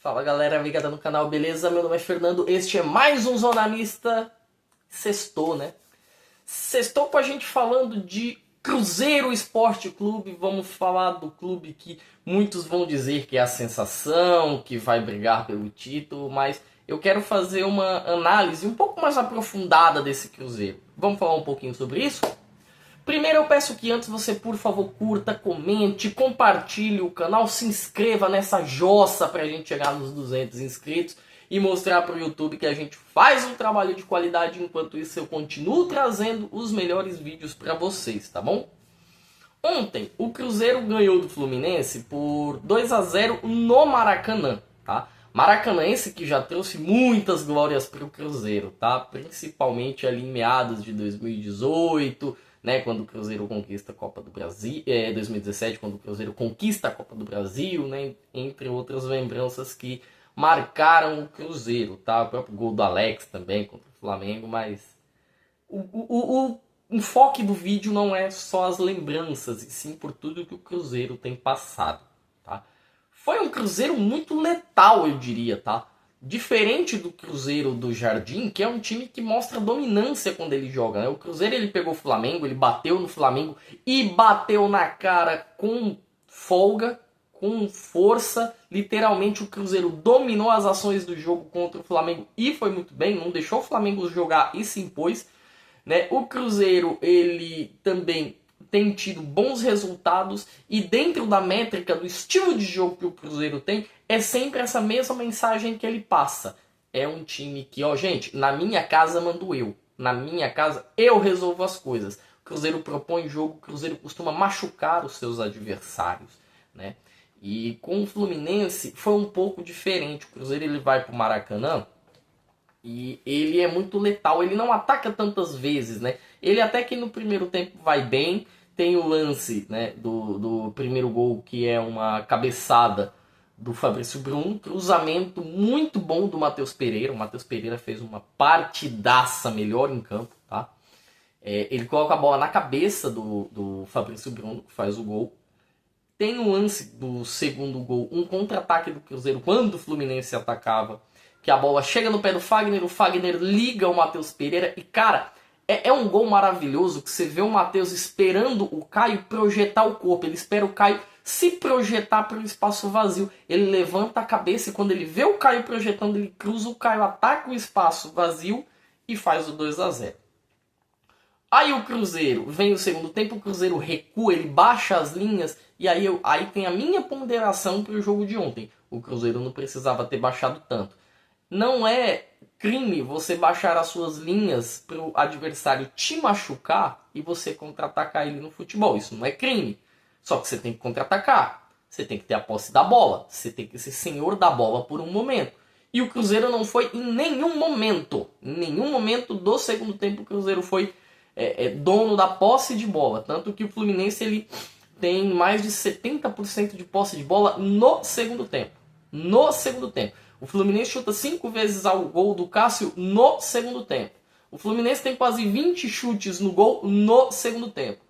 Fala galera ligada no canal, beleza? Meu nome é Fernando, este é mais um Zona Mista. Sextou, né? Sextou com a gente falando de Cruzeiro Esporte Clube. Vamos falar do clube que muitos vão dizer que é a sensação, que vai brigar pelo título, mas eu quero fazer uma análise um pouco mais aprofundada desse Cruzeiro. Vamos falar um pouquinho sobre isso? Primeiro eu peço que antes você, por favor, curta, comente, compartilhe o canal, se inscreva nessa jossa pra gente chegar nos 200 inscritos e mostrar pro YouTube que a gente faz um trabalho de qualidade. Enquanto isso eu continuo trazendo os melhores vídeos pra vocês, tá bom? Ontem o Cruzeiro ganhou do Fluminense por 2-0 no Maracanã, tá? Maracanãense que já trouxe muitas glórias pro Cruzeiro, tá? Principalmente ali em meados de 2018, né, quando o Cruzeiro conquista a Copa do Brasil, 2017, quando o Cruzeiro conquista a Copa do Brasil, né, entre outras lembranças que marcaram o Cruzeiro, tá? O próprio gol do Alex também contra o Flamengo, mas o enfoque do vídeo não é só as lembranças, e sim por tudo que o Cruzeiro tem passado, tá? Foi um Cruzeiro muito letal, eu diria, tá? Diferente do Cruzeiro do Jardim, que é um time que mostra dominância quando ele joga, né? O Cruzeiro ele pegou o Flamengo, ele bateu no Flamengo e bateu na cara com folga, com força. Literalmente o Cruzeiro dominou as ações do jogo contra o Flamengo e foi muito bem, não deixou o Flamengo jogar e se impôs, né? O Cruzeiro ele também tem tido bons resultados e dentro da métrica do estilo de jogo que o Cruzeiro tem, é sempre essa mesma mensagem que ele passa. É um time que, ó, gente, na minha casa mando eu. Na minha casa eu resolvo as coisas. O Cruzeiro propõe jogo, o Cruzeiro costuma machucar os seus adversários, né? E com o Fluminense foi um pouco diferente. O Cruzeiro ele vai pro Maracanã e ele é muito letal, ele não ataca tantas vezes, né? Ele até que no primeiro tempo vai bem, tem o lance, né, do primeiro gol, que é uma cabeçada do Fabrício Bruno, cruzamento muito bom do Matheus Pereira. O Matheus Pereira fez uma partidaça, melhor em campo, tá? Ele coloca a bola na cabeça do Fabrício Bruno, que faz o gol. Tem o lance do segundo gol, um contra-ataque do Cruzeiro, quando o Fluminense atacava, que a bola chega no pé do Fagner, o Fagner liga o Matheus Pereira e, cara, é um gol maravilhoso que você vê o Matheus esperando o Caio projetar o corpo. Ele espera o Caio se projetar para o espaço vazio. Ele levanta a cabeça e quando ele vê o Caio projetando, ele cruza o Caio, ataca o espaço vazio e faz o 2-0. Aí o Cruzeiro, vem o segundo tempo, o Cruzeiro recua, ele baixa as linhas e aí tem a minha ponderação para o jogo de ontem. O Cruzeiro não precisava ter baixado tanto. Não é crime você baixar as suas linhas para o adversário te machucar e você contra-atacar ele no futebol. Isso não é crime. Só que você tem que contra-atacar. Você tem que ter a posse da bola. Você tem que ser senhor da bola por um momento. E o Cruzeiro não foi em nenhum momento. Em nenhum momento do segundo tempo o Cruzeiro foi dono da posse de bola. Tanto que o Fluminense ele tem mais de 70% de posse de bola no segundo tempo. No segundo tempo. O Fluminense chuta 5 vezes ao gol do Cássio no segundo tempo. O Fluminense tem quase 20 chutes no gol no segundo tempo.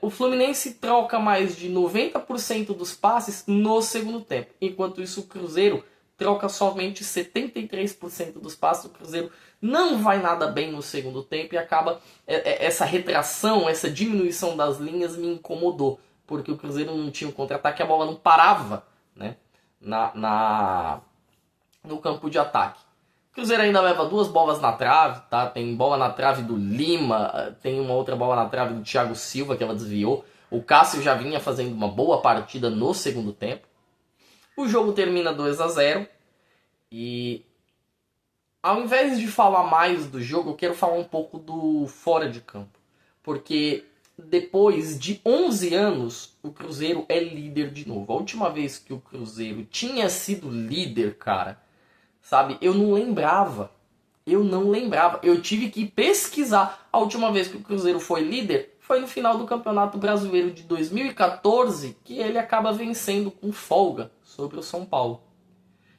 O Fluminense troca mais de 90% dos passes no segundo tempo. Enquanto isso, o Cruzeiro troca somente 73% dos passes. O Cruzeiro não vai nada bem no segundo tempo e acaba... Essa retração, essa diminuição das linhas me incomodou. Porque o Cruzeiro não tinha um contra-ataque, a bola não parava, né, no campo de ataque. O Cruzeiro ainda leva 2 bolas na trave, tá? Tem bola na trave do Lima, tem uma outra bola na trave do Thiago Silva que ela desviou. O Cássio já vinha fazendo uma boa partida no segundo tempo. O jogo termina 2-0 e ao invés de falar mais do jogo, eu quero falar um pouco do fora de campo. Porque depois de 11 anos, o Cruzeiro é líder de novo. A última vez que o Cruzeiro tinha sido líder, cara, sabe, eu não lembrava. Eu tive que pesquisar. A última vez que o Cruzeiro foi líder foi no final do Campeonato Brasileiro de 2014, que ele acaba vencendo com folga sobre o São Paulo.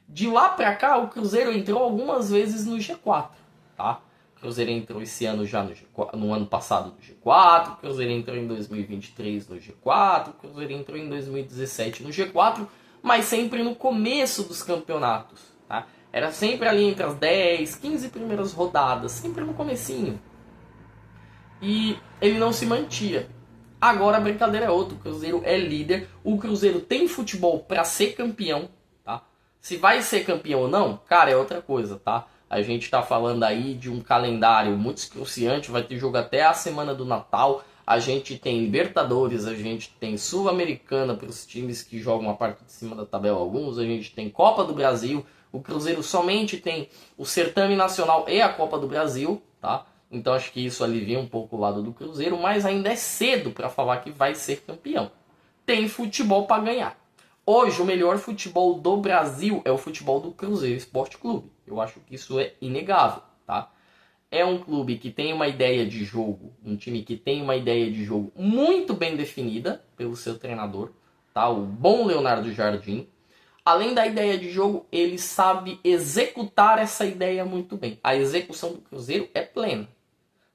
De lá pra cá, o Cruzeiro entrou algumas vezes no G4, tá? O Cruzeiro entrou esse ano já no ano passado no G4, o Cruzeiro entrou em 2023 no G4, o Cruzeiro entrou em 2017 no G4, mas sempre no começo dos campeonatos, tá? Era sempre ali entre as 10, 15 primeiras rodadas, sempre no comecinho. E ele não se mantia. Agora a brincadeira é outra, o Cruzeiro é líder, o Cruzeiro tem futebol para ser campeão, tá? Se vai ser campeão ou não, cara, é outra coisa, tá? A gente tá falando aí de um calendário muito excruciante, vai ter jogo até a semana do Natal, a gente tem Libertadores, a gente tem Sul-Americana para os times que jogam a parte de cima da tabela alguns, a gente tem Copa do Brasil, o Cruzeiro somente tem o Certame Nacional e a Copa do Brasil, tá? Então acho que isso alivia um pouco o lado do Cruzeiro, mas ainda é cedo para falar que vai ser campeão. Tem futebol para ganhar. Hoje o melhor futebol do Brasil é o futebol do Cruzeiro Esporte Clube. Eu acho que isso é inegável, tá? É um clube que tem uma ideia de jogo, um time que tem uma ideia de jogo muito bem definida pelo seu treinador, tá? O bom Leonardo Jardim. Além da ideia de jogo, ele sabe executar essa ideia muito bem. A execução do Cruzeiro é plena.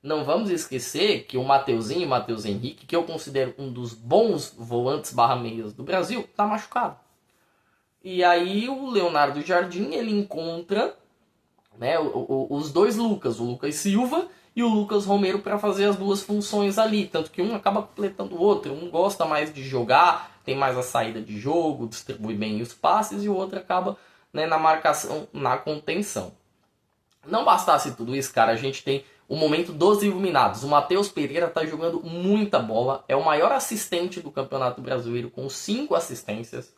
Não vamos esquecer que o Mateuzinho e o Matheus Henrique, que eu considero um dos bons volantes /meias do Brasil, está machucado. E aí o Leonardo Jardim, ele encontra, né, os dois Lucas, o Lucas Silva e o Lucas Romero, para fazer as duas funções ali. Tanto que um acaba completando o outro. Um gosta mais de jogar, tem mais a saída de jogo, distribui bem os passes, e o outro acaba, né, na marcação, na contenção. Não bastasse tudo isso, cara, a gente tem o momento dos iluminados. O Matheus Pereira tá jogando muita bola. É o maior assistente do Campeonato Brasileiro, com 5 assistências.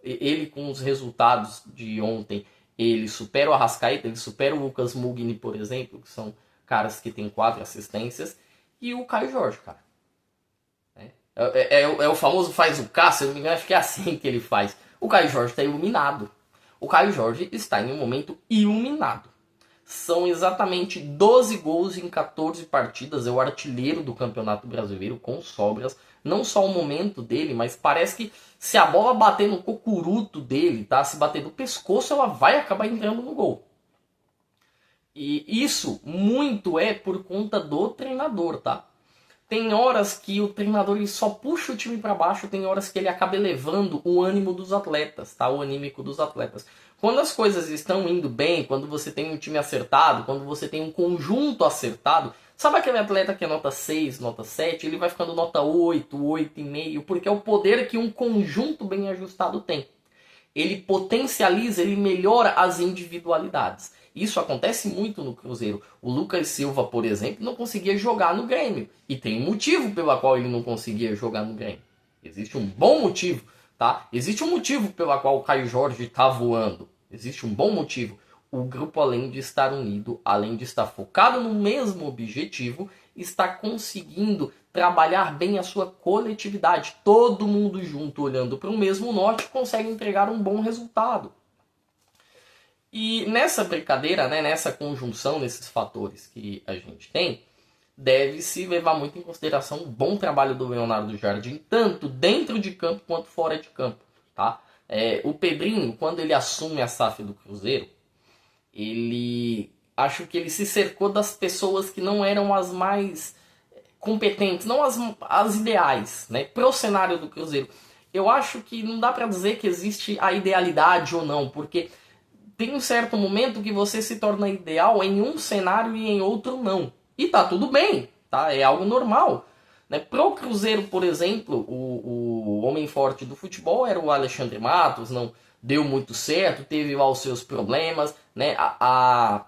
Ele, com os resultados de ontem, ele supera o Arrascaeta, ele supera o Lucas Mugni, por exemplo, que são caras que têm 4 assistências. E o Caio Jorge, cara. É o famoso faz o K, se eu não me engano, acho que é assim que ele faz. O Caio Jorge está iluminado. O Caio Jorge está em um momento iluminado. São exatamente 12 gols em 14 partidas. É o artilheiro do Campeonato Brasileiro, com sobras. Não só o momento dele, mas parece que se a bola bater no cocuruto dele, tá? Se bater no pescoço, ela vai acabar entrando no gol. E isso muito é por conta do treinador, tá? Tem horas que o treinador ele só puxa o time para baixo, tem horas que ele acaba elevando o ânimo dos atletas, tá? O anímico dos atletas. Quando as coisas estão indo bem, quando você tem um time acertado, quando você tem um conjunto acertado, sabe aquele atleta que é nota 6, nota 7, ele vai ficando nota 8, 8,5, porque é o poder que um conjunto bem ajustado tem. Ele potencializa, ele melhora as individualidades. Isso acontece muito no Cruzeiro. O Lucas Silva, por exemplo, não conseguia jogar no Grêmio. E tem um motivo pelo qual ele não conseguia jogar no Grêmio. Existe um bom motivo, tá? Existe um motivo pelo qual o Caio Jorge está voando. Existe um bom motivo. O grupo, além de estar unido, além de estar focado no mesmo objetivo, está conseguindo trabalhar bem a sua coletividade. Todo mundo junto, olhando para o mesmo norte, consegue entregar um bom resultado. E nessa brincadeira, né, nessa conjunção, nesses fatores que a gente tem, deve-se levar muito em consideração o bom trabalho do Leonardo Jardim, tanto dentro de campo quanto fora de campo, tá? O Pedrinho, quando ele assume a SAF do Cruzeiro, acho que ele se cercou das pessoas que não eram as mais competentes, não as ideais, né, pro cenário do Cruzeiro. Eu acho que não dá para dizer que existe a idealidade ou não, porque tem um certo momento que você se torna ideal em um cenário e em outro não. E tá tudo bem, tá? É algo normal. Né? Pro Cruzeiro, por exemplo, o homem forte do futebol era o Alexandre Matos, não deu muito certo, teve lá os seus problemas. Né? A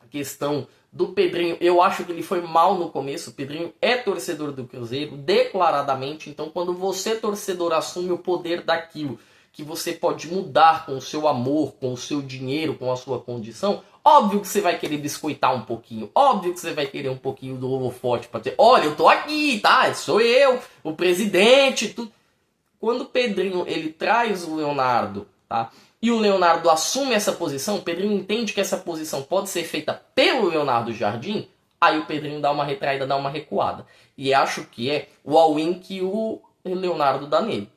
questão do Pedrinho, eu acho que ele foi mal no começo. O Pedrinho é torcedor do Cruzeiro, declaradamente. Então, quando você, torcedor, assume o poder daquilo que você pode mudar com o seu amor, com o seu dinheiro, com a sua condição, óbvio que você vai querer biscoitar um pouquinho, óbvio que você vai querer um pouquinho do holofote para dizer, olha, eu tô aqui, tá? Sou eu, o presidente, tudo. Quando o Pedrinho, ele traz o Leonardo, tá? E o Leonardo assume essa posição, o Pedrinho entende que essa posição pode ser feita pelo Leonardo Jardim, aí o Pedrinho dá uma retraída, dá uma recuada. E acho que é o all-in que o Leonardo dá nele.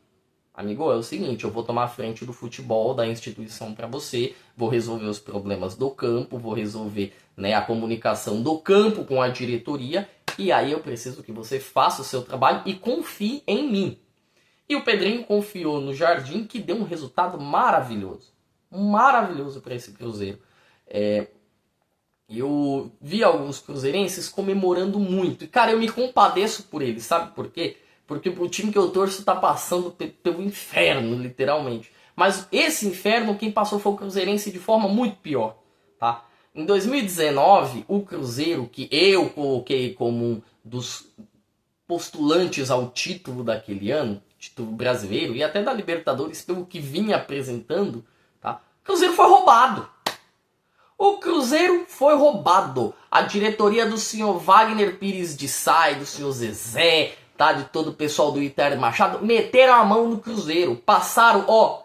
Amigo, é o seguinte, eu vou tomar a frente do futebol, da instituição para você, vou resolver os problemas do campo, vou resolver, né, a comunicação do campo com a diretoria, e aí eu preciso que você faça o seu trabalho e confie em mim. E o Pedrinho confiou no Jardim, que deu um resultado maravilhoso. Maravilhoso para esse Cruzeiro. Eu vi alguns cruzeirenses comemorando muito. E, cara, eu me compadeço por eles, sabe por quê? Porque o time que eu torço tá passando pelo inferno, literalmente. Mas esse inferno, quem passou foi o cruzeirense de forma muito pior, tá? Em 2019, o Cruzeiro, que eu coloquei como um dos postulantes ao título daquele ano, título brasileiro e até da Libertadores, pelo que vinha apresentando, tá? O Cruzeiro foi roubado. O Cruzeiro foi roubado. A diretoria do senhor Wagner Pires de Sá, do senhor Zezé, tá? De todo o pessoal do Iter Machado, meteram a mão no Cruzeiro. Passaram, ó,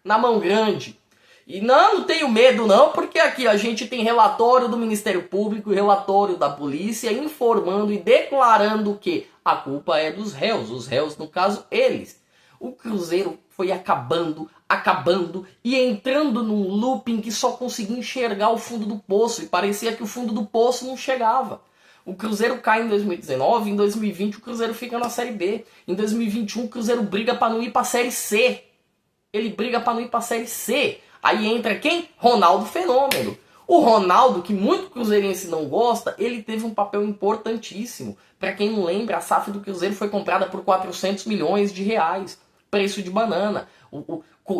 na mão grande. E não tenho medo não, porque aqui a gente tem relatório do Ministério Público e relatório da polícia informando e declarando que a culpa é dos réus. Os réus, no caso, eles. O Cruzeiro foi acabando e entrando num looping que só conseguia enxergar o fundo do poço. E parecia que o fundo do poço não chegava. O Cruzeiro cai em 2019, em 2020 o Cruzeiro fica na Série B. Em 2021 o Cruzeiro briga para não ir para a Série C. Ele briga para não ir para a Série C. Aí entra quem? Ronaldo Fenômeno. O Ronaldo, que muito cruzeirense não gosta, ele teve um papel importantíssimo. Para quem não lembra, a SAF do Cruzeiro foi comprada por 400 milhões de reais. Preço de banana.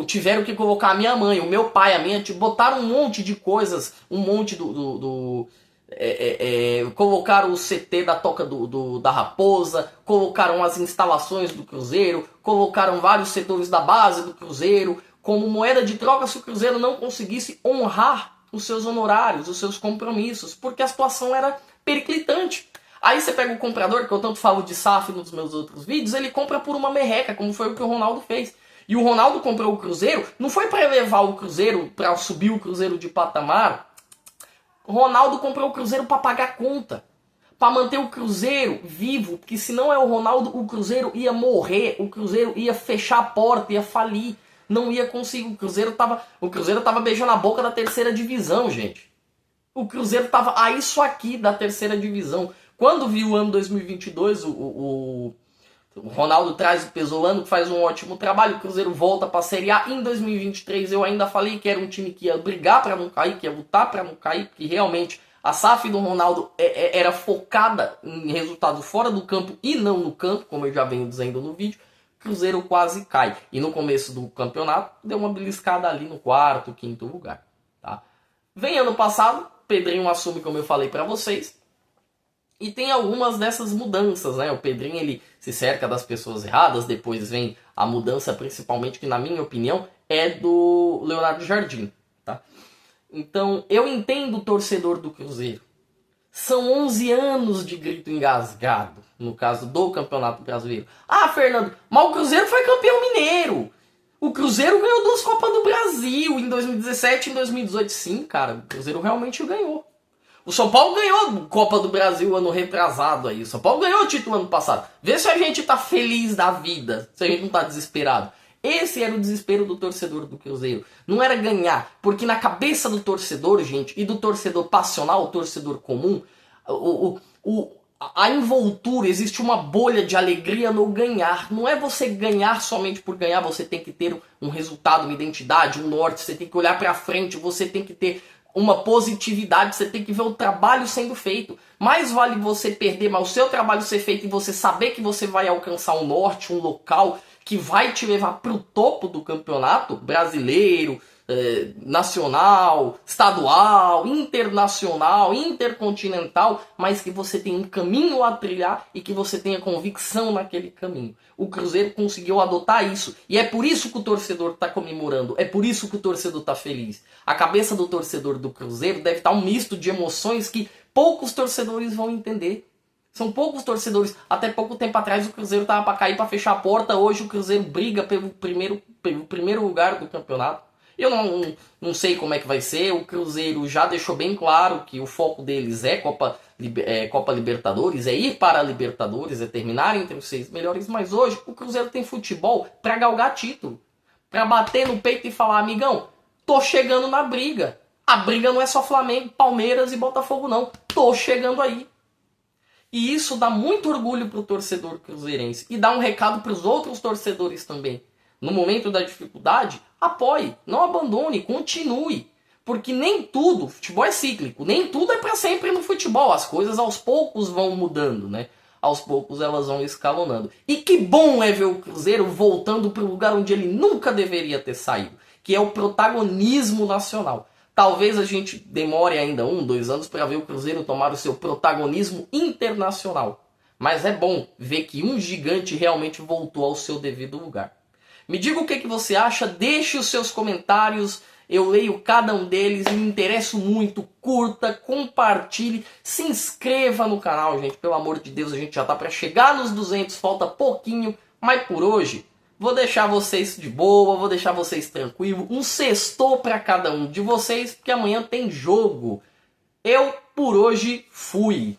Tiveram que colocar a minha mãe, o meu pai, a minha tia, botaram um monte de coisas, um monte colocaram o CT da Toca da Raposa, colocaram as instalações do Cruzeiro, colocaram vários setores da base do Cruzeiro, como moeda de troca se o Cruzeiro não conseguisse honrar os seus honorários, os seus compromissos, porque a situação era periclitante. Aí você pega o comprador, que eu tanto falo de SAF nos meus outros vídeos, ele compra por uma merreca, como foi o que o Ronaldo fez. E o Ronaldo comprou o Cruzeiro, não foi para elevar o Cruzeiro, para subir o Cruzeiro de patamar. O Ronaldo comprou o Cruzeiro para pagar conta, para manter o Cruzeiro vivo, porque se não é o Ronaldo, o Cruzeiro ia morrer, o Cruzeiro ia fechar a porta, ia falir, não ia conseguir. O Cruzeiro tava beijando a boca da terceira divisão, gente. O Cruzeiro tava a isso aqui da terceira divisão. Quando viu o ano 2022, o Ronaldo traz o Pesolano, que faz um ótimo trabalho, o Cruzeiro volta para a Série A. Em 2023 eu ainda falei que era um time que ia brigar para não cair, que ia lutar para não cair, porque realmente a SAF do Ronaldo era focada em resultado fora do campo e não no campo, como eu já venho dizendo no vídeo. O Cruzeiro quase cai. E no começo do campeonato deu uma beliscada ali no quarto, quinto lugar. Tá? Vem ano passado, Pedrinho assume, como eu falei para vocês. E tem algumas dessas mudanças, né? O Pedrinho, ele se cerca das pessoas erradas, depois vem a mudança, principalmente, que na minha opinião, é do Leonardo Jardim, tá? Então, eu entendo o torcedor do Cruzeiro. São 11 anos de grito engasgado, no caso do Campeonato Brasileiro. Ah, Fernando, mas o Cruzeiro foi campeão mineiro. O Cruzeiro ganhou 2 Copas do Brasil em 2017 e em 2018. Sim, cara, o Cruzeiro realmente ganhou. O São Paulo ganhou a Copa do Brasil ano retrasado aí. O São Paulo ganhou o título ano passado. Vê se a gente tá feliz da vida, se a gente não tá desesperado. Esse era o desespero do torcedor do Cruzeiro. Não era ganhar, porque na cabeça do torcedor, gente, e do torcedor passional, o torcedor comum, a envoltura, existe uma bolha de alegria no ganhar. Não é você ganhar somente por ganhar, você tem que ter um resultado, uma identidade, um norte, você tem que olhar pra frente, você tem que ter uma positividade, você tem que ver o trabalho sendo feito. Mais vale você perder, mas o seu trabalho ser feito e você saber que você vai alcançar um norte, um local que vai te levar para o topo do campeonato brasileiro, nacional, estadual, internacional, intercontinental, mas que você tem um caminho a trilhar e que você tenha convicção naquele caminho. O Cruzeiro conseguiu adotar isso e é por isso que o torcedor está comemorando, é por isso que o torcedor está feliz. A cabeça do torcedor do Cruzeiro deve estar um misto de emoções que poucos torcedores vão entender. São poucos torcedores. Até pouco tempo atrás o Cruzeiro estava para cair, para fechar a porta. Hoje o Cruzeiro briga pelo primeiro lugar do campeonato. Eu não sei como é que vai ser. O Cruzeiro já deixou bem claro que o foco deles é Copa Libertadores, é ir para a Libertadores, é terminar entre os 6 melhores. Mas hoje o Cruzeiro tem futebol para galgar título, para bater no peito e falar: amigão, tô chegando na briga. A briga não é só Flamengo, Palmeiras e Botafogo não. Tô chegando aí. E isso dá muito orgulho pro torcedor cruzeirense. E dá um recado para os outros torcedores também. No momento da dificuldade, apoie, não abandone, continue. Porque nem tudo, futebol é cíclico, nem tudo é para sempre no futebol. As coisas aos poucos vão mudando, né? Aos poucos elas vão escalonando. E que bom é ver o Cruzeiro voltando para o lugar onde ele nunca deveria ter saído, que é o protagonismo nacional. Talvez a gente demore ainda 1, 2 anos para ver o Cruzeiro tomar o seu protagonismo internacional. Mas é bom ver que um gigante realmente voltou ao seu devido lugar. Me diga o que você acha, deixe os seus comentários, eu leio cada um deles, me interesso muito, curta, compartilhe, se inscreva no canal, gente, pelo amor de Deus, a gente já tá para chegar nos 200, falta pouquinho, mas por hoje vou deixar vocês de boa, vou deixar vocês tranquilos, um sextou para cada um de vocês, porque amanhã tem jogo. Eu, por hoje, fui.